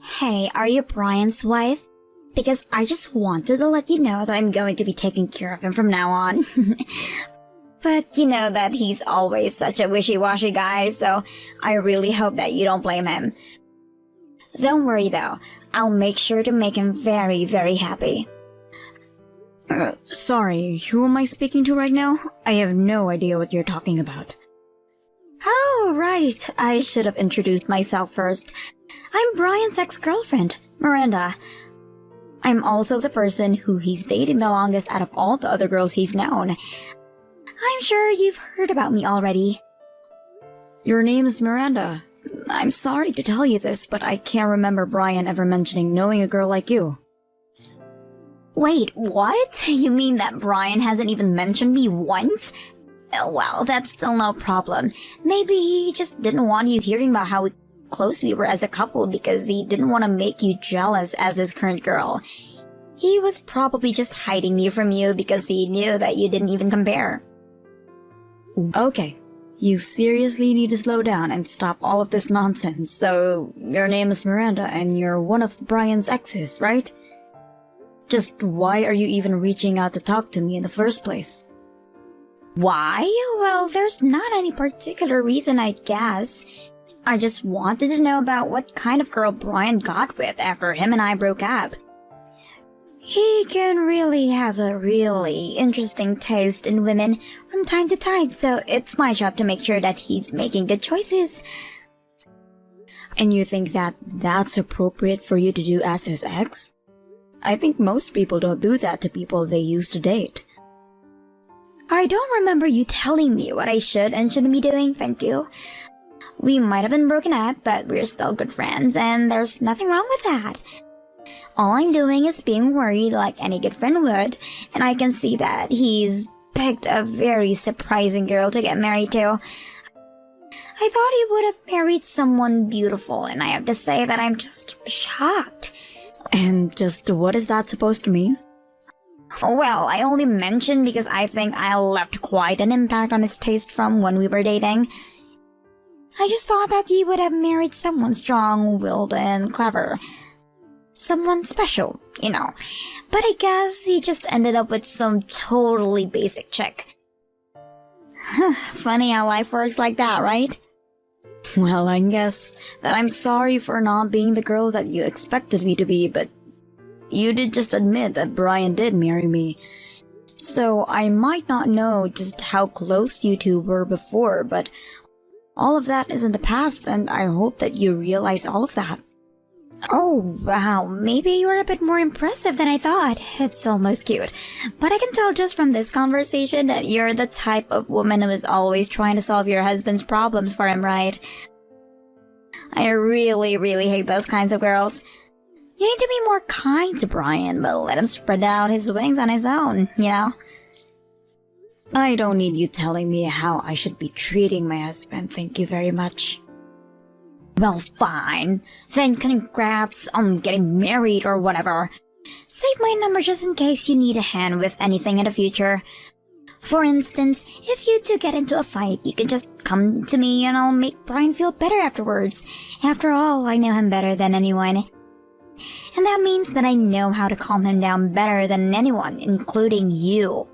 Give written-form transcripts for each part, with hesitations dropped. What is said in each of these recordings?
Hey, are you Brian's wife? Because I just wanted to let you know that I'm going to be taking care of him from now on. But you know that he's always such a wishy-washy guy, so I really hope that you don't blame him. Don't worry though, I'll make sure to make him very, very happy. Sorry, who am I speaking to right now? I have no idea what you're talking about. Oh, right, I should have introduced myself first. I'm Brian's ex-girlfriend, Miranda. I'm also the person who he's dating the longest out of all the other girls he's known. I'm sure you've heard about me already. Your name is Miranda. I'm sorry to tell you this, but I can't remember Brian ever mentioning knowing a girl like you. Wait, what? You mean that Brian hasn't even mentioned me once? Well, that's still no problem. Maybe he just didn't want you hearing about how close we were as a couple because he didn't want to make you jealous as his current girl. He was probably just hiding me from you because he knew that you didn't even compare. Okay, you seriously need to slow down and stop all of this nonsense. So, your name is Miranda and you're one of Brian's exes, right? Just why are you even reaching out to talk to me in the first place? Why? Well, there's not any particular reason, I guess. I just wanted to know about what kind of girl Brian got with after him and I broke up. He can really have a really interesting taste in women from time to time, so it's my job to make sure that he's making good choices. And you think that that's appropriate for you to do as his ex? I think most people don't do that to people they used to date. I don't remember you telling me what I should and shouldn't be doing, thank you. We might have been broken up, but we're still good friends, and there's nothing wrong with that. All I'm doing is being worried like any good friend would, and I can see that he's picked a very surprising girl to get married to. I thought he would have married someone beautiful, and I have to say that I'm just shocked. And just what is that supposed to mean? Well, I only mentioned because I think I left quite an impact on his taste from when we were dating. I just thought that he would have married someone strong-willed and clever. Someone special, you know. But I guess he just ended up with some totally basic chick. Funny how life works like that, right? Well, I guess that I'm sorry for not being the girl that you expected me to be, but you did just admit that Brian did marry me. So I might not know just how close you two were before, but all of that is in the past, and I hope that you realize all of that. Oh, wow, maybe you're a bit more impressive than I thought. It's almost cute. But I can tell just from this conversation that you're the type of woman who is always trying to solve your husband's problems for him, right? I really, really hate those kinds of girls. You need to be more kind to Brian, but let him spread out his wings on his own, you know? I don't need you telling me how I should be treating my husband, thank you very much. Well, fine. Then congrats on getting married or whatever. Save my number just in case you need a hand with anything in the future. For instance, if you two get into a fight, you can just come to me and I'll make Brian feel better afterwards. After all, I know him better than anyone. And that means that I know how to calm him down better than anyone, including you.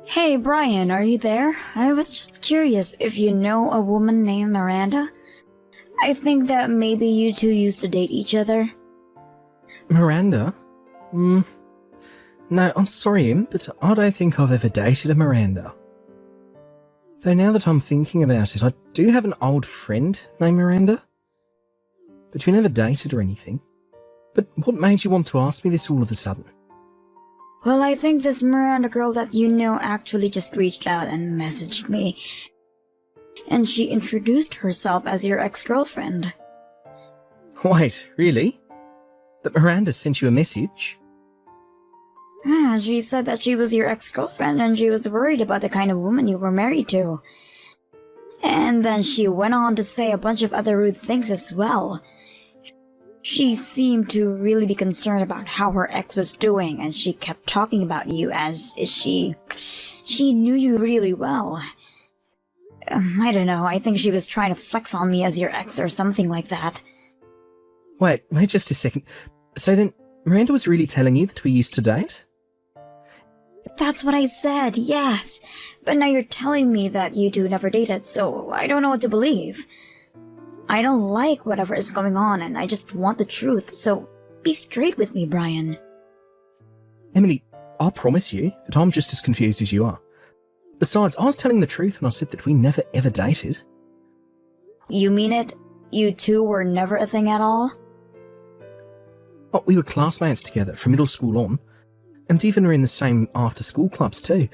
Hey Brian, are you there? I was just curious if you know a woman named Miranda. I think that maybe you two used to date each other. Miranda? No, I'm sorry, Im, but I don't think I've ever dated a Miranda. Though now that I'm thinking about it, I do have an old friend named Miranda. But we never dated or anything. But what made you want to ask me this all of a sudden? Well, I think this Miranda girl that you know actually just reached out and messaged me. And she introduced herself as your ex-girlfriend. Wait, really? That Miranda sent you a message? Yeah, she said that she was your ex-girlfriend and she was worried about the kind of woman you were married to. And then she went on to say a bunch of other rude things as well. She seemed to really be concerned about how her ex was doing, and she kept talking about you as if she knew you really well. I don't know, I think she was trying to flex on me as your ex or something like that. Wait just a second. So then, Miranda was really telling you that we used to date? That's what I said, yes. But now you're telling me that you two never dated, so I don't know what to believe. I don't like whatever is going on, and I just want the truth, so be straight with me, Brian. Emily, I'll promise you that I'm just as confused as you are. Besides, I was telling the truth when I said that we never ever dated. You mean it? You two were never a thing at all? Oh, we were classmates together from middle school on, and even were in the same after-school clubs too.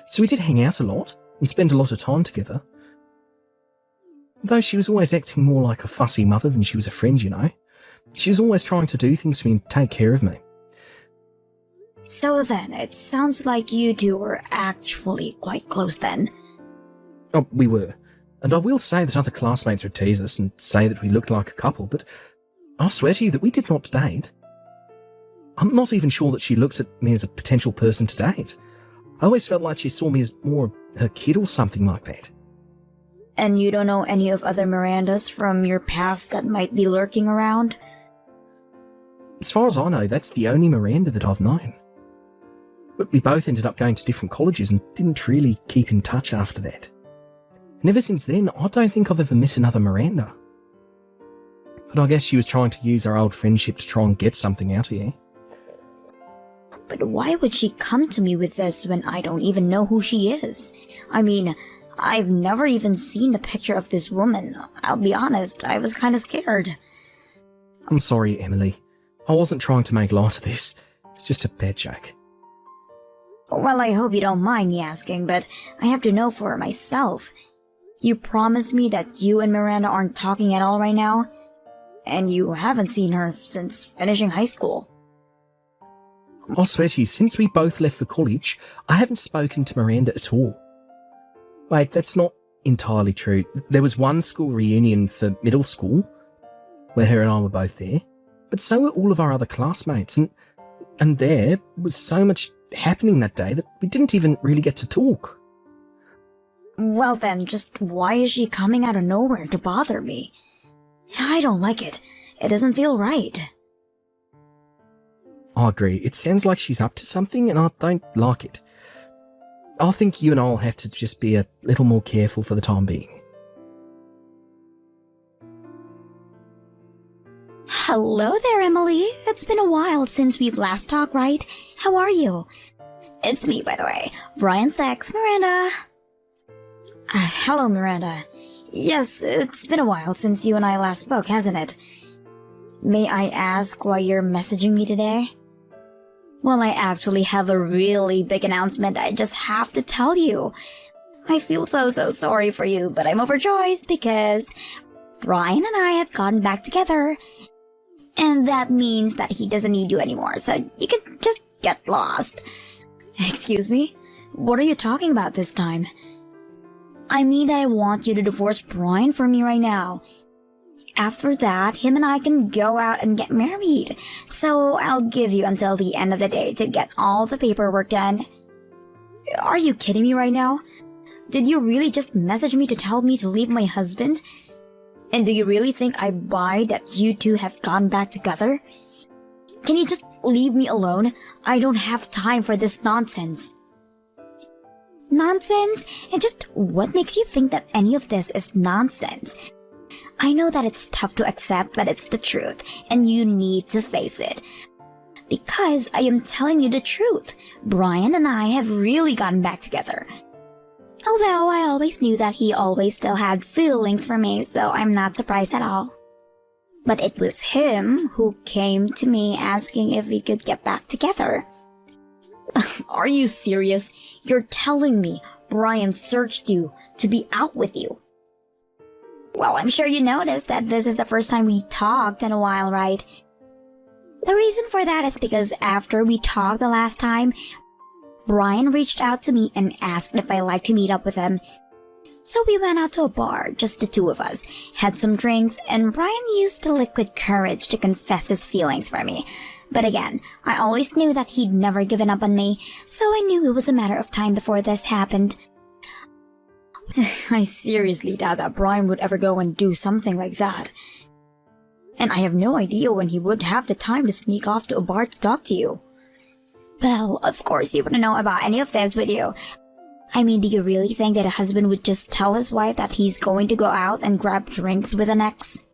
So we did hang out a lot and spend a lot of time together. Though she was always acting more like a fussy mother than she was a friend, you know. She was always trying to do things for me and take care of me. So then, it sounds like you two were actually quite close then. Oh, we were. And I will say that other classmates would tease us and say that we looked like a couple, but I'll swear to you that we did not date. I'm not even sure that she looked at me as a potential person to date. I always felt like she saw me as more her kid or something like that. And you don't know any of other Mirandas from your past that might be lurking around? As far as I know, that's the only Miranda that I've known. But we both ended up going to different colleges and didn't really keep in touch after that. And ever since then, I don't think I've ever met another Miranda. But I guess she was trying to use our old friendship to try and get something out of you. But why would she come to me with this when I don't even know who she is? I mean, I've never even seen a picture of this woman. I'll be honest, I was kinda scared. I'm sorry, Emily. I wasn't trying to make light of this. It's just a bad joke. Well, I hope you don't mind me asking, but I have to know for myself. You promised me that you and Miranda aren't talking at all right now? And you haven't seen her since finishing high school. I swear to you, since we both left for college, I haven't spoken to Miranda at all. Wait, that's not entirely true. There was one school reunion for middle school, where her and I were both there, but so were all of our other classmates, and there was so much happening that day that we didn't even really get to talk. Well then, just why is she coming out of nowhere to bother me? I don't like it. It doesn't feel right. I agree. It sounds like she's up to something, and I don't like it. I think you and I will have to just be a little more careful for the time being. Hello there, Emily. It's been a while since we've last talked, right? How are you? It's me, by the way, Brian's ex, Miranda. Hello, Miranda. Yes, it's been a while since you and I last spoke, hasn't it? May I ask why you're messaging me today? Well, I actually have a really big announcement I just have to tell you. I feel so sorry for you, but I'm overjoyed because Brian and I have gotten back together. And that means that he doesn't need you anymore, so you can just get lost. Excuse me? What are you talking about this time? I mean that I want you to divorce Brian from me right now. After that, him and I can go out and get married. So I'll give you until the end of the day to get all the paperwork done. Are you kidding me right now? Did you really just message me to tell me to leave my husband? And do you really think I buy that you two have gone back together? Can you just leave me alone? I don't have time for this nonsense. Nonsense? And just what makes you think that any of this is nonsense? I know that it's tough to accept, but it's the truth, and you need to face it. Because I am telling you the truth, Brian and I have really gotten back together. Although I always knew that he always still had feelings for me, so I'm not surprised at all. But it was him who came to me asking if we could get back together. Are you serious? You're telling me Brian searched you to be out with you? Well, I'm sure you noticed that this is the first time we talked in a while, right? The reason for that is because after we talked the last time, Brian reached out to me and asked if I liked to meet up with him. So we went out to a bar, just the two of us, had some drinks, and Brian used the liquid courage to confess his feelings for me. But again, I always knew that he'd never given up on me, so I knew it was a matter of time before this happened. I seriously doubt that Brian would ever go and do something like that. And I have no idea when he would have the time to sneak off to a bar to talk to you. Well, of course you wouldn't know about any of this, would you? I mean, do you really think that a husband would just tell his wife that he's going to go out and grab drinks with an ex?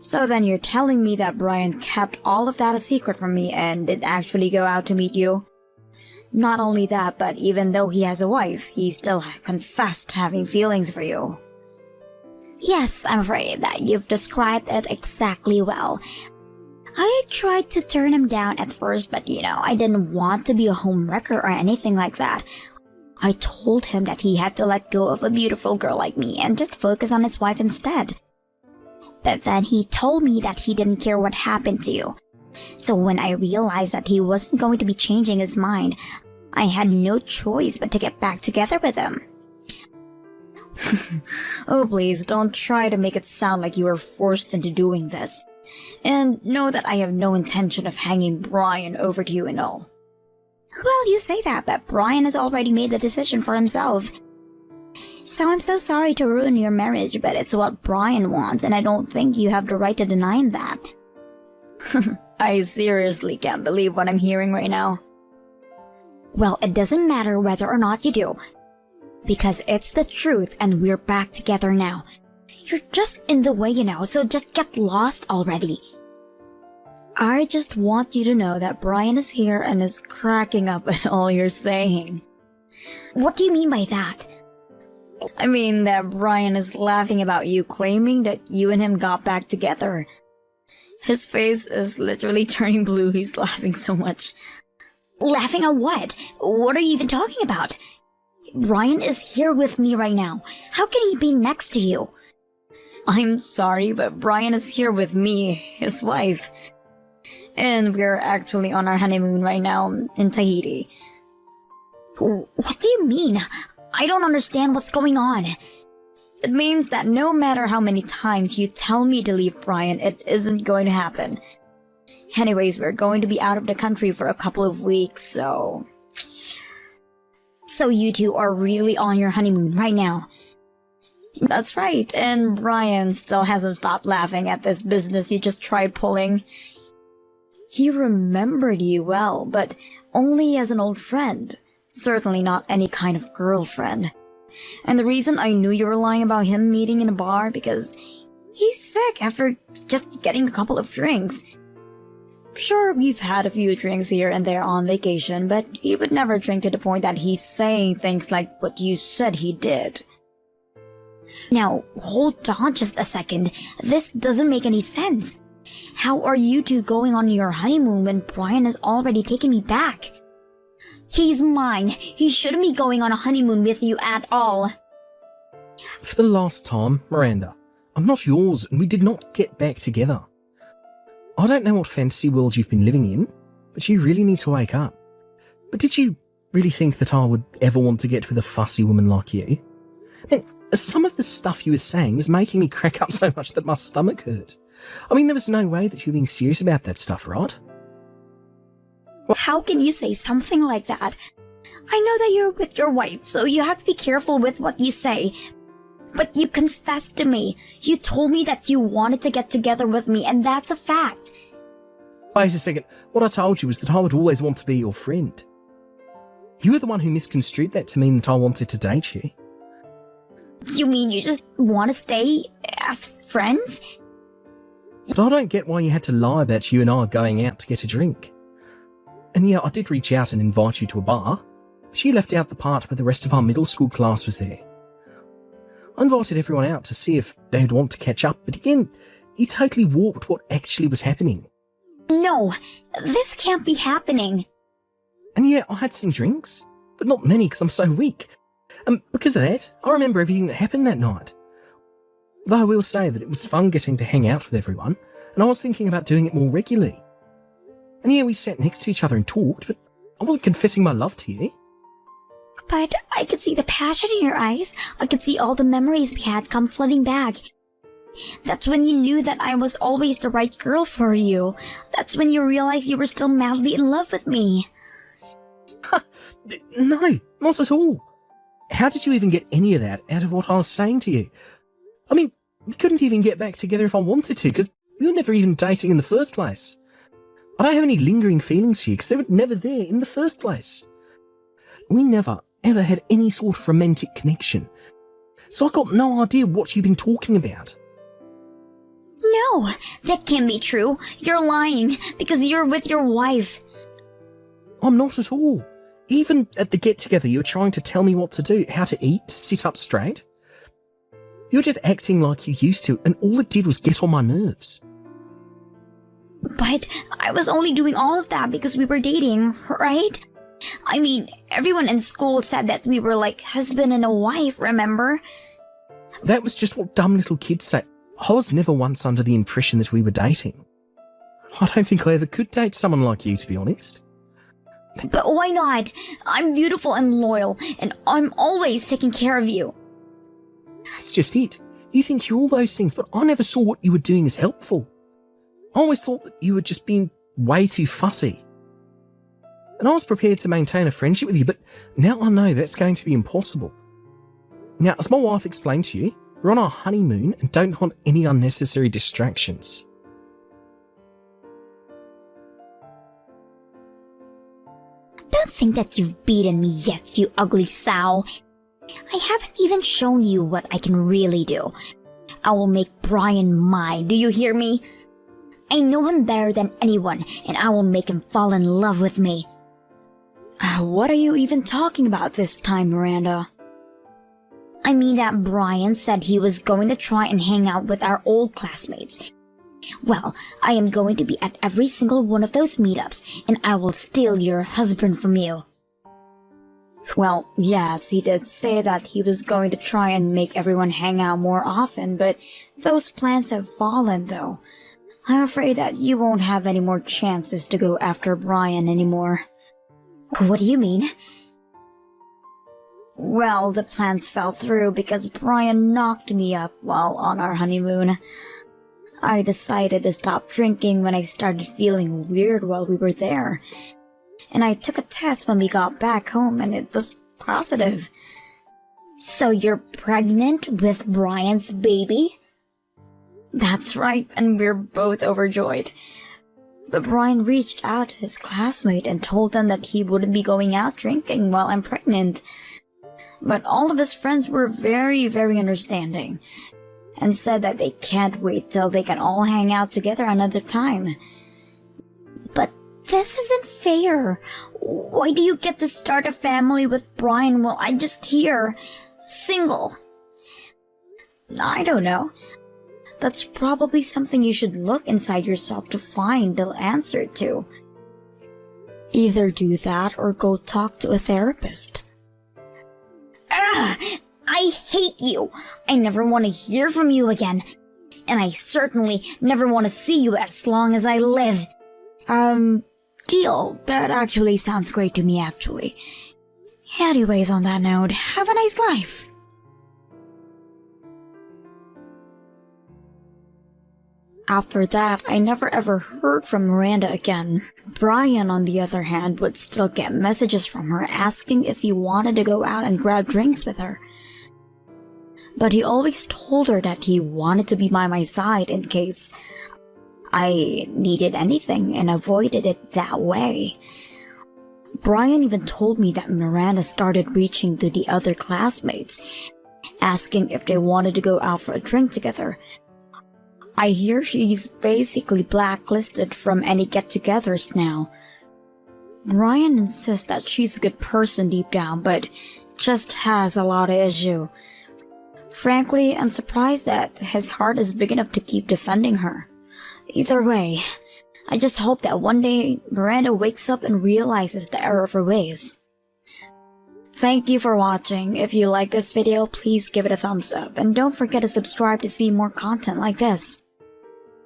So then you're telling me that Brian kept all of that a secret from me and did actually go out to meet you? Not only that, but even though he has a wife, he still confessed having feelings for you. Yes, I'm afraid that you've described it exactly well. I tried to turn him down at first, but I didn't want to be a homewrecker or anything like that. I told him that he had to let go of a beautiful girl like me and just focus on his wife instead. But then he told me that he didn't care what happened to you. So when I realized that he wasn't going to be changing his mind, I had no choice but to get back together with him. Oh please, don't try to make it sound like you were forced into doing this. And know that I have no intention of hanging Brian over to you and all. Well, you say that, but Brian has already made the decision for himself. So I'm so sorry to ruin your marriage, but it's what Brian wants, and I don't think you have the right to deny him that. I seriously can't believe what I'm hearing right now. Well, it doesn't matter whether or not you do, because it's the truth and we're back together now. You're just in the way, so just get lost already. I just want you to know that Brian is here and is cracking up at all you're saying. What do you mean by that? I mean that Brian is laughing about you claiming that you and him got back together. His face is literally turning blue, he's laughing so much. Laughing at what? What are you even talking about? Brian is here with me right now. How can he be next to you? I'm sorry, but Brian is here with me, his wife. And we're actually on our honeymoon right now in Tahiti. What do you mean? I don't understand what's going on. It means that no matter how many times you tell me to leave Brian, it isn't going to happen. Anyways, we're going to be out of the country for a couple of weeks, so... So you two are really on your honeymoon right now? That's right, and Brian still hasn't stopped laughing at this business you just tried pulling. He remembered you well, but only as an old friend. Certainly not any kind of girlfriend. And the reason I knew you were lying about him meeting in a bar because he's sick after just getting a couple of drinks. Sure, we've had a few drinks here and there on vacation, but he would never drink to the point that he's saying things like what you said he did. Now, hold on just a second. This doesn't make any sense. How are you two going on your honeymoon when Brian has already taken me back? He's mine. He shouldn't be going on a honeymoon with you at all. For the last time, Miranda, I'm not yours and we did not get back together. I don't know what fantasy world you've been living in, but you really need to wake up. But did you really think that I would ever want to get with a fussy woman like you? And some of the stuff you were saying was making me crack up so much that my stomach hurt. I mean, there was no way that you were being serious about that stuff, right? How can you say something like that? I know that you're with your wife, so you have to be careful with what you say. But you confessed to me. You told me that you wanted to get together with me, and that's a fact. Wait a second. What I told you was that I would always want to be your friend. You were the one who misconstrued that to mean that I wanted to date you. You mean you just want to stay as friends? But I don't get why you had to lie about you and I going out to get a drink. And yeah, I did reach out and invite you to a bar, but you left out the part where the rest of our middle school class was there. I invited everyone out to see if they'd want to catch up, but again, you totally warped what actually was happening. No, this can't be happening. And yeah, I had some drinks, but not many because I'm so weak. And because of that, I remember everything that happened that night. Though I will say that it was fun getting to hang out with everyone, and I was thinking about doing it more regularly. And yeah, we sat next to each other and talked, but I wasn't confessing my love to you. But I could see the passion in your eyes. I could see all the memories we had come flooding back. That's when you knew that I was always the right girl for you. That's when you realized you were still madly in love with me. No, not at all. how did you even get any of that out of what I was saying to you? I mean, we couldn't even get back together if I wanted to, because we were never even dating in the first place. I don't have any lingering feelings here, because they were never there in the first place. We never, ever had any sort of romantic connection. So I got no idea what you've been talking about. No, that can't be true. You're lying, because you're with your wife. I'm not at all. Even at the get-together, you were trying to tell me what to do, how to eat, to sit up straight. You were just acting like you used to, and all it did was get on my nerves. But I was only doing all of that because we were dating, right? I mean, everyone in school said that we were like husband and a wife, remember? That was just what dumb little kids say. I was never once under the impression that we were dating. I don't think I ever could date someone like you, to be honest. But why not? I'm beautiful and loyal, and I'm always taking care of you. That's just it. You think you're all those things, but I never saw what you were doing as helpful. I always thought that you were just being way too fussy. And I was prepared to maintain a friendship with you, but now I know that's going to be impossible. Now, as my wife explained to you, we're on our honeymoon and don't want any unnecessary distractions. Don't think that you've beaten me yet, you ugly sow. I haven't even shown you what I can really do. I will make Brian mine, do you hear me? I know him better than anyone, and I will make him fall in love with me. What are you even talking about this time, Miranda? I mean that Brian said he was going to try and hang out with our old classmates. Well, I am going to be at every single one of those meetups, and I will steal your husband from you. Well, yes, he did say that he was going to try and make everyone hang out more often, but those plans have fallen, though. I'm afraid that you won't have any more chances to go after Brian anymore. What do you mean? Well, the plans fell through because Brian knocked me up while on our honeymoon. I decided to stop drinking when I started feeling weird while we were there. And I took a test when we got back home and it was positive. So you're pregnant with Brian's baby? That's right, and we're both overjoyed. But Brian reached out to his classmate and told them that he wouldn't be going out drinking while I'm pregnant. But all of his friends were very, very understanding and said that they can't wait till they can all hang out together another time. But this isn't fair. Why do you get to start a family with Brian while I'm just here, single? I don't know. That's probably something you should look inside yourself to find the answer to. Either do that or go talk to a therapist. I hate you. I never want to hear from you again. And I certainly never want to see you as long as I live. Deal. That actually sounds great to me, actually. Anyways, on that note, have a nice life. After that, I never ever heard from Miranda again. Brian, on the other hand, would still get messages from her asking if he wanted to go out and grab drinks with her. But he always told her that he wanted to be by my side in case I needed anything and avoided it that way. Brian even told me that Miranda started reaching to the other classmates, asking if they wanted to go out for a drink together. I hear she's basically blacklisted from any get-togethers now. Brian insists that she's a good person deep down, but just has a lot of issue. Frankly, I'm surprised that his heart is big enough to keep defending her. Either way, I just hope that one day Miranda wakes up and realizes the error of her ways. Thank you for watching. If you like this video, please give it a thumbs up, and don't forget to subscribe to see more content like this.